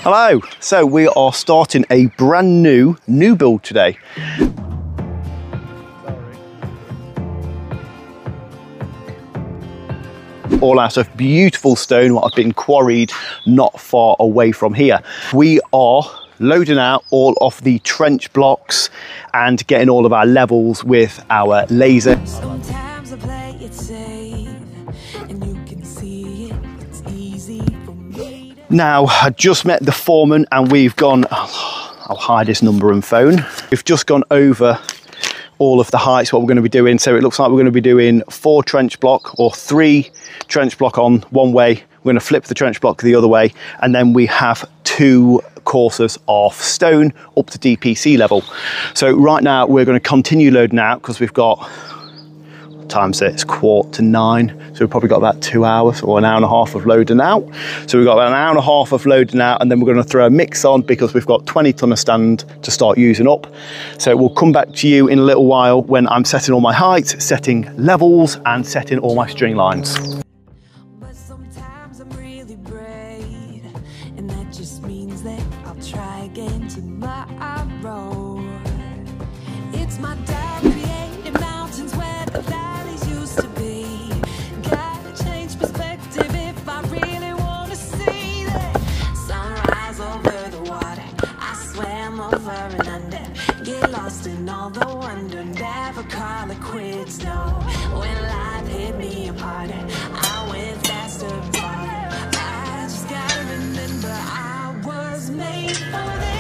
Hello, so we are starting a brand new build today. All out of beautiful stone what have been quarried not far away from here. We are loading out all of the trench blocks and getting all of our levels with our laser. Sometimes I play it safe and you can see it's easy for me. Now, I just met the foreman and we've gone, I'll hide his number and phone. We've just gone over all of the heights, what we're going to be doing. So it looks like we're going to be doing 4 trench block or 3 trench block on one way. We're going to flip the trench block the other way. And then we have 2 courses of stone up to DPC level. So right now we're going to continue loading out because we've got, times it's 8:45, so we've probably got about 2 hours or an hour and a half of loading out. So we've got about an hour and a half of loading out, and then we're going to throw a mix on because we've got 20 ton of stand to start using up. So we'll come back to you in a little while when I'm setting all my heights, setting levels and setting all my string lines. But sometimes I'm really brave, and that just means that I'll try again tomorrow. It's my dad creating mountains where the valleys used to be. Gotta change perspective if I really want to see that sunrise over the water. I swam over and under, get lost in all the wonder, never call it quits. No, when life hit me apart, I went faster and farther. I just gotta remember I was made for this.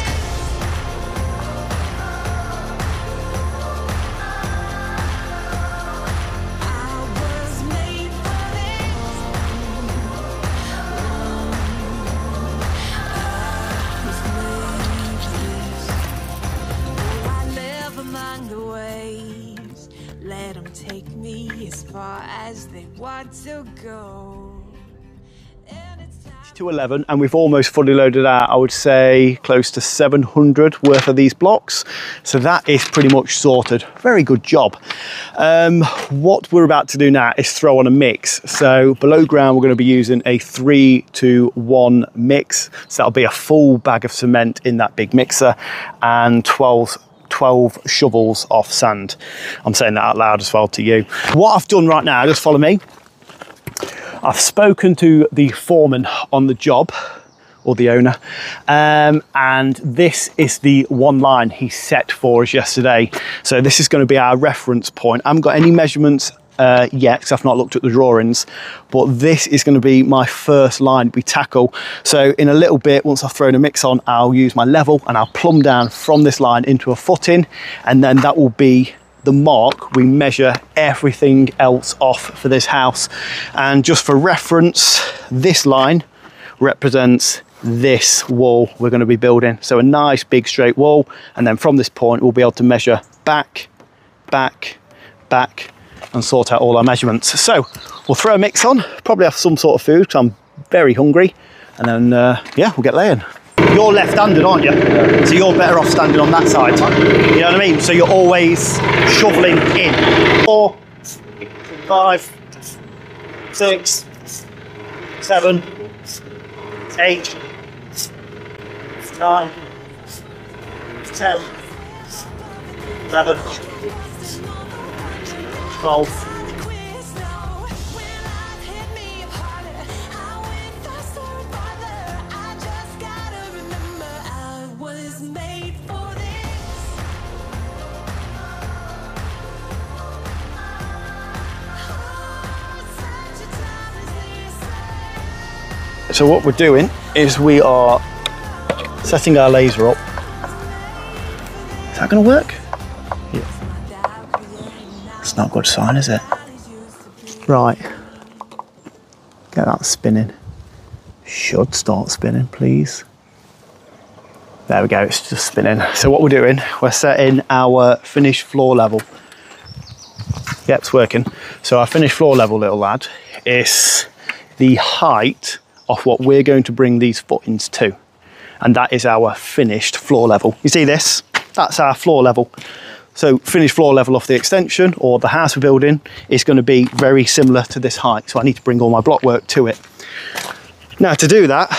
Let them take me as far as they want to go. And it's time To 11, and we've almost fully loaded out, I would say close to 700 worth of these blocks. So that is pretty much sorted. Very good job. What we're about to do now is throw on a mix. So below ground, we're going to be using a 3-to-1 mix. So that'll be a full bag of cement in that big mixer and 12 shovels of sand. I'm saying that out loud as well to you. What I've done right now, just follow me. I've spoken to the foreman on the job, or the owner, and this is the one line he set for us yesterday. So this is going to be our reference point. I haven't got any measurements yet because I've not looked at the drawings, but this is going to be my first line we tackle. So in a little bit, once I've thrown a mix on, I'll use my level and I'll plumb down from this line into a footing, and then that will be the mark we measure everything else off for this house. And just for reference, this line represents this wall we're going to be building. So a nice big straight wall, and then from this point we'll be able to measure back, back, back, and sort out all our measurements. So we'll throw a mix on, probably have some sort of food because I'm very hungry, and then yeah, we'll get laying. You're left-handed, aren't you? Yeah. So you're better off standing on that side. You know what I mean? So you're always shoveling in. 4, 5, 6, 7, 8, 9, 10, 11, 12. So what we're doing is we are setting our laser up. Is that going to work? Yeah. It's not a good sign, is it? Right. Get that spinning. Should start spinning, please. There we go, it's just spinning. So what we're doing, we're setting our finished floor level. Yep, it's working. So our finished floor level, little lad, is the height of what we're going to bring these footings to. And that is our finished floor level. You see this? That's our floor level. So finished floor level of the extension or the house we're building is going to be very similar to this height. So I need to bring all my block work to it. Now to do that,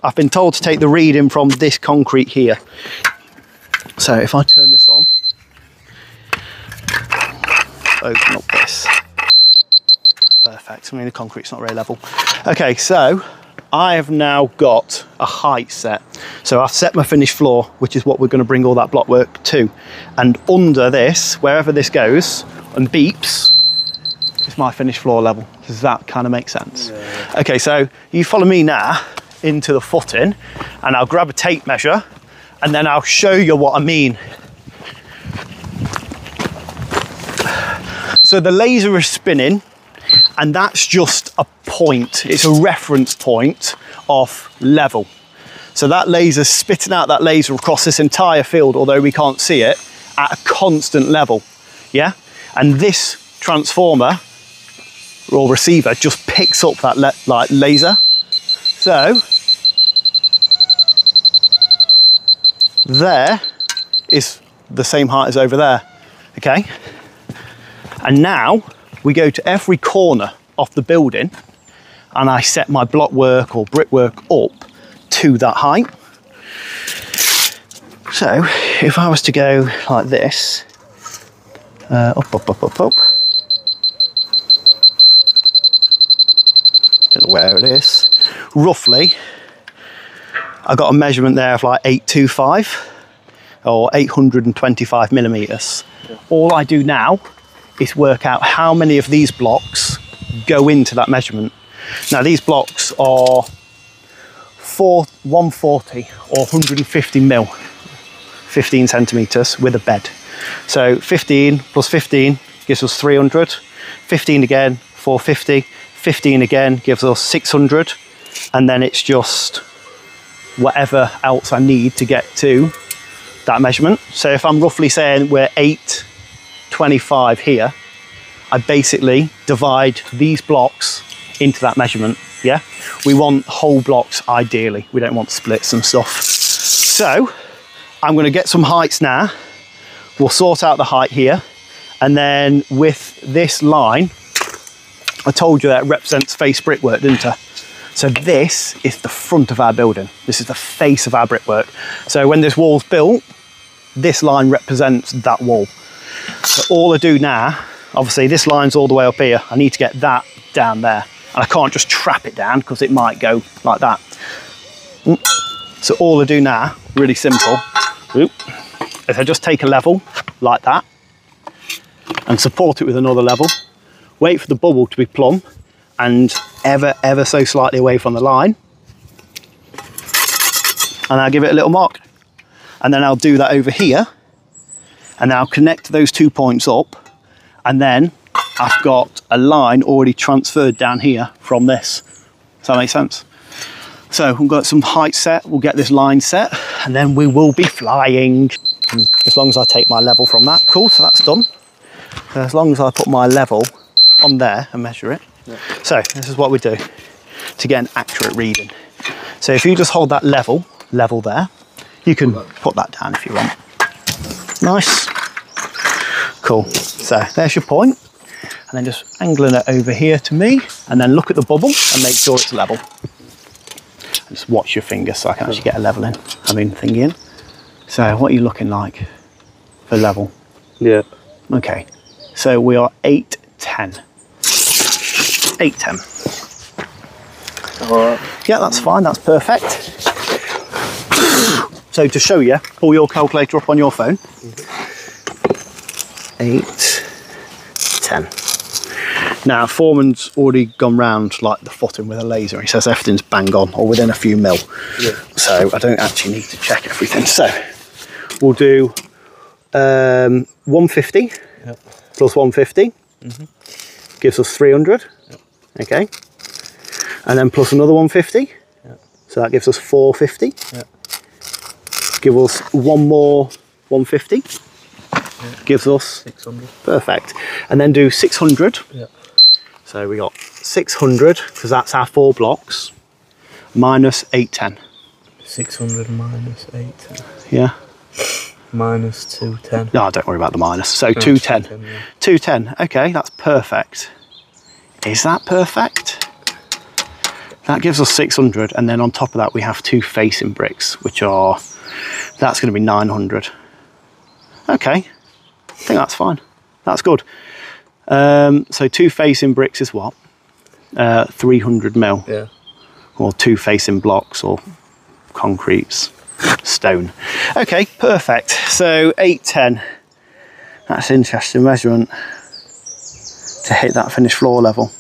I've been told to take the reading from this concrete here. So if I turn this on, open up this. Perfect. I mean, the concrete's not very level. Okay, so I have now got a height set. So I've set my finished floor, which is what we're going to bring all that block work to. And under this, wherever this goes and beeps, is my finished floor level. Does that kind of make sense? Yeah. Okay, so you follow me now into the footing, and I'll grab a tape measure, and then I'll show you what I mean. So the laser is spinning, and that's just a point. It's a reference point of level. So that laser's spitting out that laser across this entire field, although we can't see it, at a constant level, yeah? And this transformer or receiver just picks up that like laser. So there is the same height as over there, okay? And now we go to every corner of the building and I set my block work or brickwork up to that height. So if I was to go like this, up, up, up, up, up. Don't know where it is. Roughly, I got a measurement there of like 825 or 825 millimeters. Yeah. All I do now is work out how many of these blocks go into that measurement. Now these blocks are 140 or 150 mil, 15 centimeters with a bed. So 15 plus 15 gives us 300, 15 again, 450, 15 again gives us 600, and then it's just whatever else I need to get to that measurement. So if I'm roughly saying we're 825 here, I basically divide these blocks into that measurement, yeah? We want whole blocks ideally, we don't want splits and stuff. So I'm gonna get some heights now. We'll sort out the height here, and then with this line, I told you that represents face brickwork, didn't I? So this is the front of our building. This is the face of our brickwork. So when this wall's built, this line represents that wall. So all I do now, obviously this line's all the way up here. I need to get that down there. And I can't just trap it down because it might go like that. So all I do now, really simple, is I just take a level like that and support it with another level, wait for the bubble to be plumb and ever so slightly away from the line, and I'll give it a little mark. And then I'll do that over here, and then I'll connect those 2 points up, and then I've got a line already transferred down here from this. Does that make sense? So we've got some height set, we'll get this line set, and then we will be flying. And as long as I take my level from that. Cool, so that's done. So as long as I put my level on there and measure it. Yeah. So this is what we do to get an accurate reading. So if you just hold that level there, you can put that down if you want. Nice. Cool. So there's your point. And then just angling it over here to me, and then look at the bubble and make sure it's level. Just watch your finger so I can actually get a level in. I mean, thing in. So what are you looking like for level? Yeah. Okay. So we are 810. 810. All right. Yeah, that's fine. That's perfect. So to show you, pull your calculator up on your phone. 810. Now, foreman's already gone round like the footing with a laser. He says everything's bang on or within a few mil. Yeah. So I don't actually need to check everything. So we'll do 150 yep. plus 150 gives us 300. Yep. Okay. And then plus another 150. Yep. So that gives us 450. Yep. Give us one more 150. Yep. Gives us 600. Perfect. And then do 600. Yep. So we got 600 because that's our 4 blocks minus 810. 600 minus 810. Yeah. Minus 210. No, don't worry about the minus. So 210. 210, yeah. 210. Okay, that's perfect. Is that perfect? That gives us 600, and then on top of that we have 2 facing bricks, which are, that's going to be 900. Okay, I think that's fine. That's good. So 2 facing bricks is what? 300 mil. Yeah. Or 2 facing blocks, or concretes, stone. Okay, perfect. So 810. That's an interesting measurement to hit that finished floor level.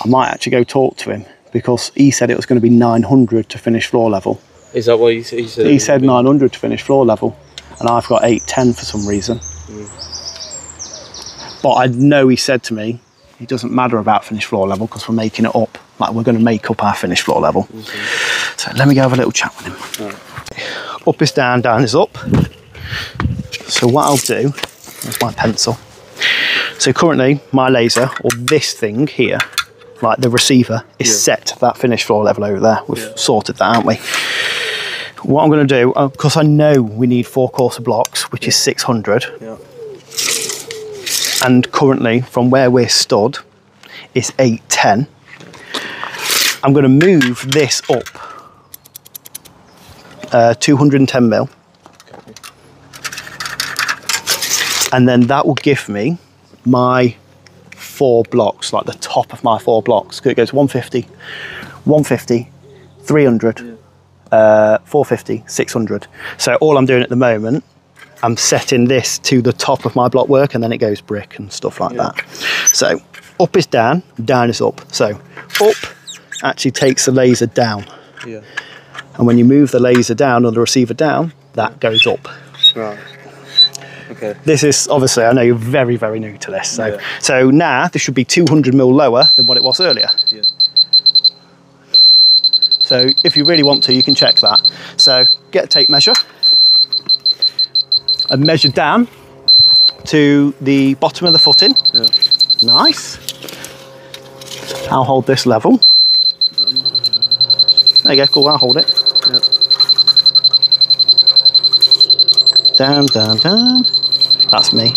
I might actually go talk to him, because he said it was going to be 900 to finish floor level. Is that what he said? He said 900 to finish floor level, and I've got 810 for some reason. But I know he said to me, it doesn't matter about finished floor level because we're making it up. Like, we're going to make up our finished floor level. So let me go have a little chat with him. Right. Up is down, down is up. So what I'll do, there's my pencil. So currently my laser, or this thing here, like the receiver, is set to that finished floor level over there. We've sorted that, haven't we? What I'm going to do, because I know we need 4 courser blocks, which is 600. Yeah. And currently, from where we're stood, it's 810. I'm going to move this up 210 mil. And then that will give me my 4 blocks, like the top of my 4 blocks. It goes 150, 150, 300, 450, 600. So all I'm doing at the moment, I'm setting this to the top of my block work, and then it goes brick and stuff like that. So up is down, down is up. So up actually takes the laser down. Yeah. And when you move the laser down or the receiver down, that goes up. Right. Okay. This is, obviously, I know you're very, very new to this. So, so now this should be 200 mil lower than what it was earlier. Yeah. So if you really want to, you can check that. So get a tape measure and measure down to the bottom of the footing. Yeah. Nice. I'll hold this level. There you go, cool, I'll hold it. Yeah. Down, down, down. That's me.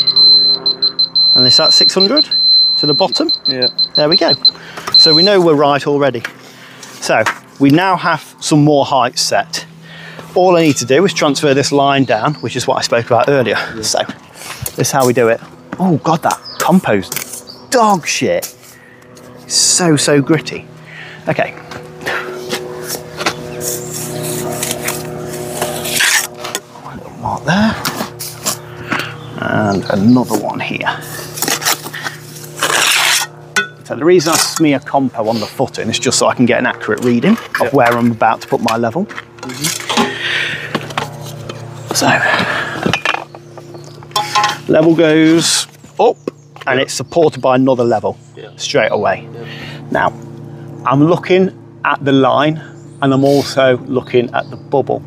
And is that 600 to the bottom? Yeah. There we go. So we know we're right already. So we now have some more height set. All I need to do is transfer this line down, which is what I spoke about earlier. Yeah. So this is how we do it. Oh God, that compost dog shit. So, so gritty. Okay. One little mark there. And another one here. So the reason I smear compo on the footing is just so I can get an accurate reading of where I'm about to put my level. So, level goes up and it's supported by another level straight away. Now, I'm looking at the line and I'm also looking at the bubble.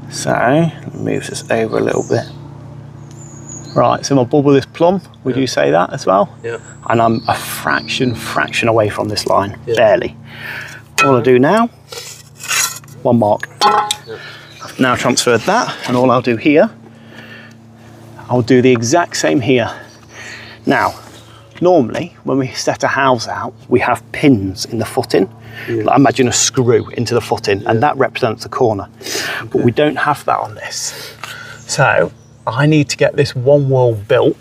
So, let me move this over a little bit. Right, so my bubble is plumb, would you say that as well? Yeah. And I'm a fraction away from this line, barely. All I do now, one mark. I've now transferred that, and all I'll do here, I'll do the exact same here. Now, normally, when we set a house out, we have pins in the footing. Like, imagine a screw into the footing, and that represents the corner. But we don't have that on this. So, I need to get this one wall built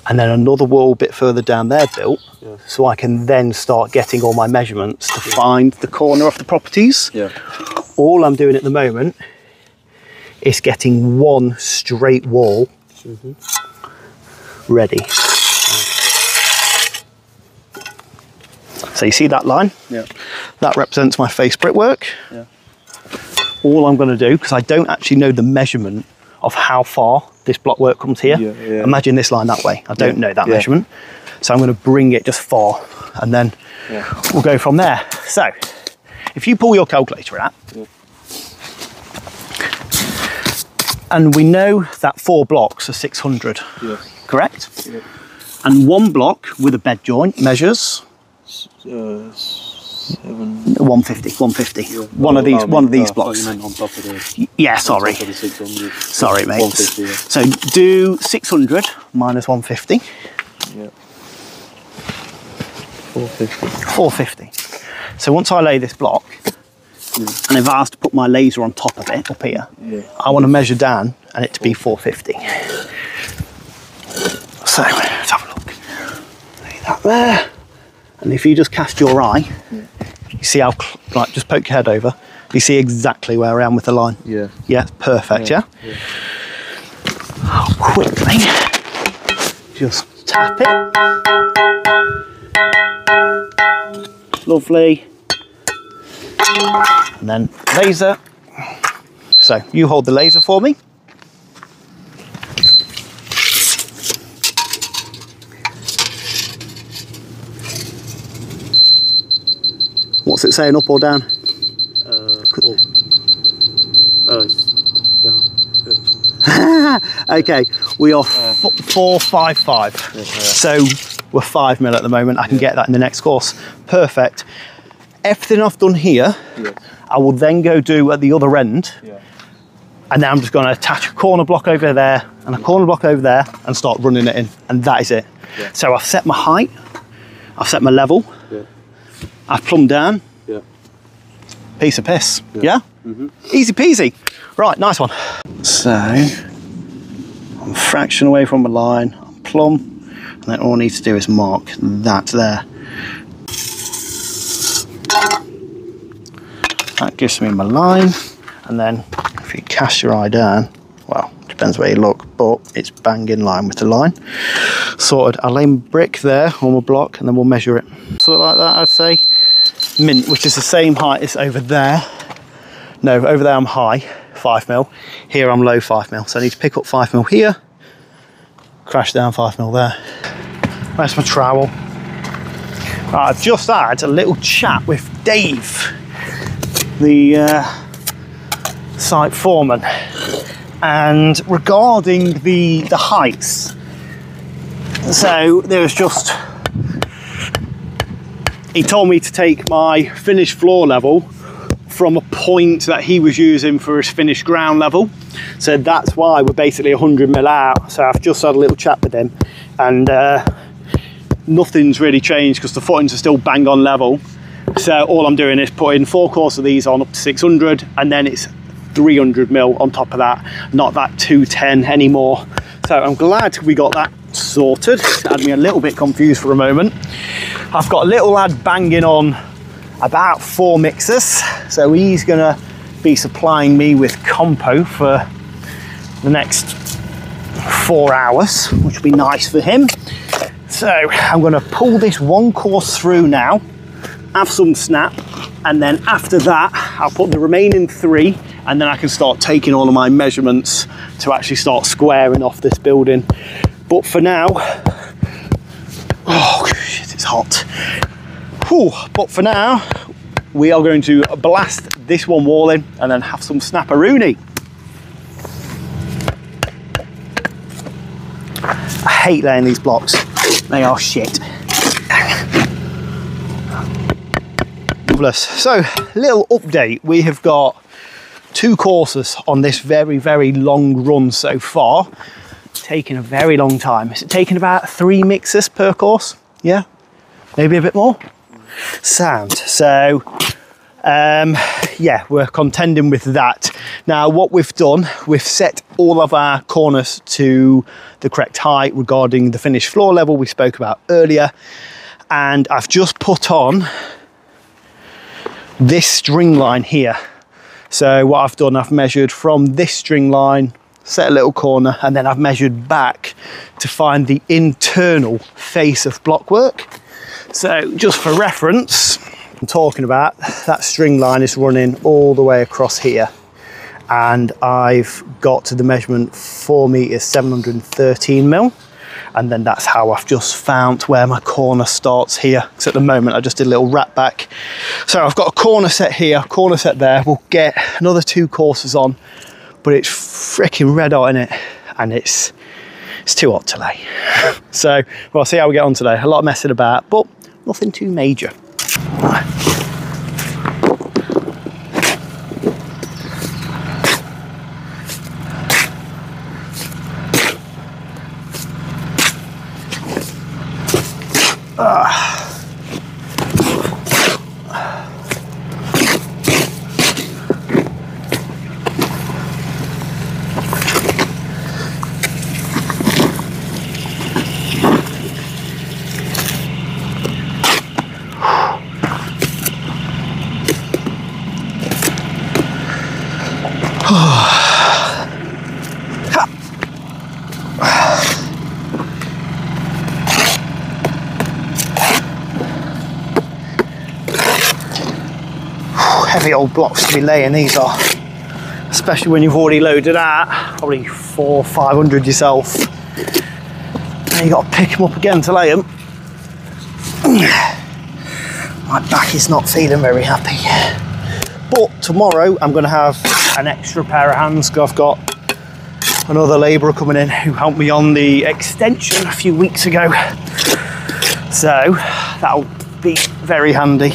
and then another wall a bit further down there built so I can then start getting all my measurements to find the corner of the properties. All I'm doing at the moment is getting one straight wall ready. So you see that line? That represents my face brickwork. All I'm going to do, because I don't actually know the measurement of how far this block work comes here. Imagine this line that way. I don't know that measurement. So I'm going to bring it just far and then we'll go from there. So if you pull your calculator out, and we know that 4 blocks are 600, correct? And 1 block with a bed joint measures 150. One of these blocks. On top of the, yeah, sorry. On top of the 600. Sorry, mate. 150, So do 600 minus 150. 450. 450. So once I lay this block, and if I was to put my laser on top of it up here, I want to measure down and it to be 450. So let's have a look. Lay that there, and if you just cast your eye, you see how, like, just poke your head over. You see exactly where I am with the line. Yeah. Yeah, perfect. Yeah. I'll quickly just tap it. Lovely. And then laser. So you hold the laser for me. What's it saying, up or down? Okay, we are 455. So we're 5 mil at the moment. I can get that in the next course. Perfect. Everything I've done here, I will then go do at the other end. And then I'm just going to attach a corner block over there and a corner block over there and start running it in. And that is it. So I've set my height, I've set my level, I've plumbed down. Piece of piss. Easy peasy. Right, nice one. So I'm a fraction away from my line, I'm plumb, and then all I need to do is mark that there. That gives me my line, and then if you cast your eye down, well, depends where you look, but it's bang in line with the line. Sorted. I'll lay my brick there on my block, and then we'll measure it. Sort of like that, I'd say. Mint, which is the same height as over there. No, over there I'm high, 5 mil. Here I'm low, 5 mil. So I need to pick up 5 mil here, crash down 5 mil there. Where's my trowel? Right, I've just had a little chat with Dave, the site foreman, and regarding the heights. So there was just, he told me to take my finished floor level from a point that he was using for his finished ground level. So that's why we're basically 100 mil out. So I've just had a little chat with him, and nothing's really changed because the footings are still bang on level. So all I'm doing is putting 4 courses of these on up to 600, and then it's 300 mil on top of that, not that 210 anymore. So I'm glad we got that sorted. It had me a little bit confused for a moment. I've got a little lad banging on about 4 mixers, so he's gonna be supplying me with compo for the next 4 hours, which will be nice for him. So I'm gonna pull this 1 course through now, have some snap, and then after that I'll put the remaining 3, and then I can start taking all of my measurements to actually start squaring off this building. But for now, oh shit, it's hot. Whew, but for now, we are going to blast this one wall in and then have some snapperoonie. I hate laying these blocks. They are shit. Marvellous. So, little update. We have got 2 courses on this very, very long run so far. Taking a very long time. Is it taking about 3 mixers per course? Yeah, maybe a bit more. Sound. So yeah, we're contending with that. Now what we've done, we've set all of our corners to the correct height regarding the finished floor level we spoke about earlier, and I've just put on this string line here. So what I've done, I've measured from this string line, set a little corner, and then I've measured back to find the internal face of blockwork. So just for reference, I'm talking about that string line is running all the way across here, and I've got to the measurement 4 meters 713 mil, and then that's how I've just found where my corner starts here. So at the moment I just did a little wrap back. So I've got a corner set here, corner set there. We'll get another 2 courses on, but it's freaking red hot in it, and it's too hot to lay. So we'll see how we get on today. A lot of messing about, but nothing too major. Right. Heavy old blocks to be laying these are, especially when you've already loaded out probably 400 or 500 yourself. And you got to pick them up again to lay them. My back is not feeling very happy. But tomorrow I'm going to have an extra pair of hands because I've got another labourer coming in who helped me on the extension a few weeks ago. So that'll be very handy.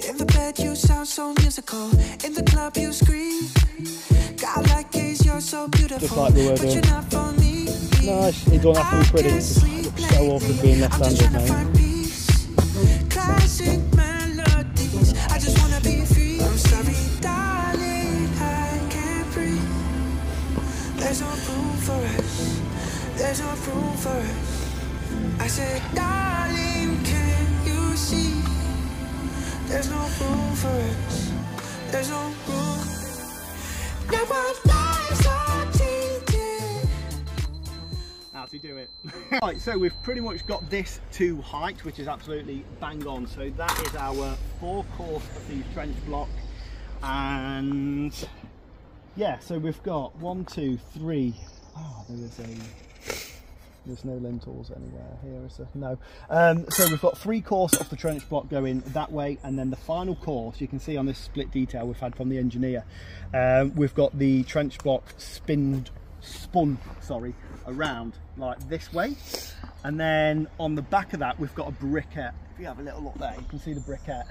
In the bed you sound so musical, in the club you scream. God like gaze, you're so beautiful. Just like the word but you're not for me. Nice, you don't have to be pretty, it just looks so awkward being left-handed, mate. Classic melodies, I just wanna be free. I'm sorry, darling, I can't breathe. There's no room for us, there's no room for us. I said, darling, can you see? There's no room for us, there's no room. Now our lives are changing. How to do it. Right, so we've pretty much got this to height, which is absolutely bang on. So that is our 4-course of these trench block, and yeah, so we've got 1, 2, 3. Oh, there's no lintels anywhere here, is there? No. So we've got 3 course of the trench block going that way, and then the final course you can see on this split detail we've had from the engineer. We've got the trench block spun around like this way, and then on the back of that we've got a briquette. If you have a little look there, you can see the briquette.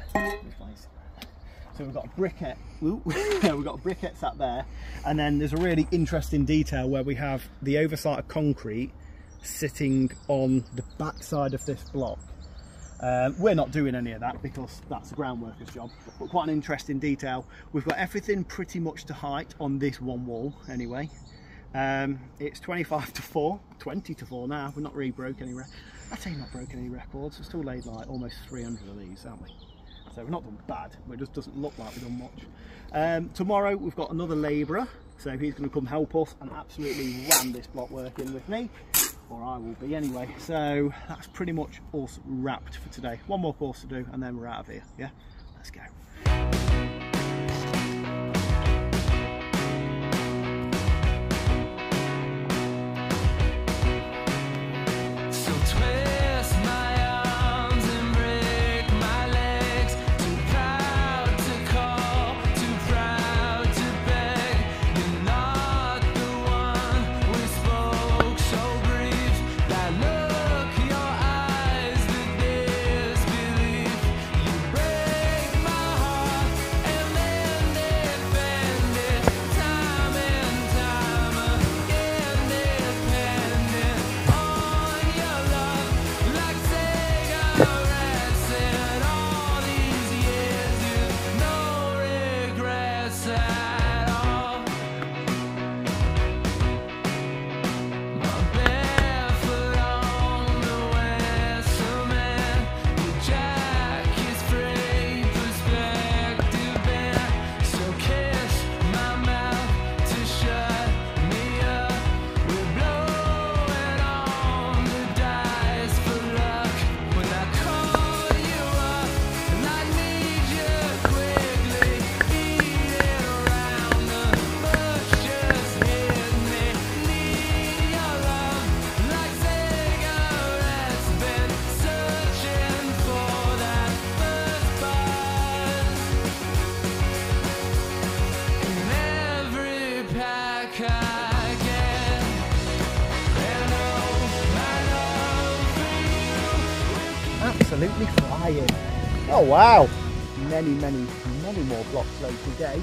So we've got a briquette. We've got a briquette sat there, and then there's a really interesting detail where we have the oversight of concrete sitting on the back side of this block. We're not doing any of that because that's the ground worker's job, but quite an interesting detail. We've got everything pretty much to height on this one wall anyway. It's 25 to 4, 20 to 4 now. We're not really broke any I'd say not broken any records. We've still laid like almost 300 of these, haven't we? So we've not done bad, but it just doesn't look like we've done much. Tomorrow we've got another labourer, so he's going to come help us and absolutely ram this block work in with me, or I will be anyway. So that's pretty much us wrapped for today. One more course to do and then we're out of here. Yeah, let's go. Absolutely flying. Oh wow, many more blocks later today.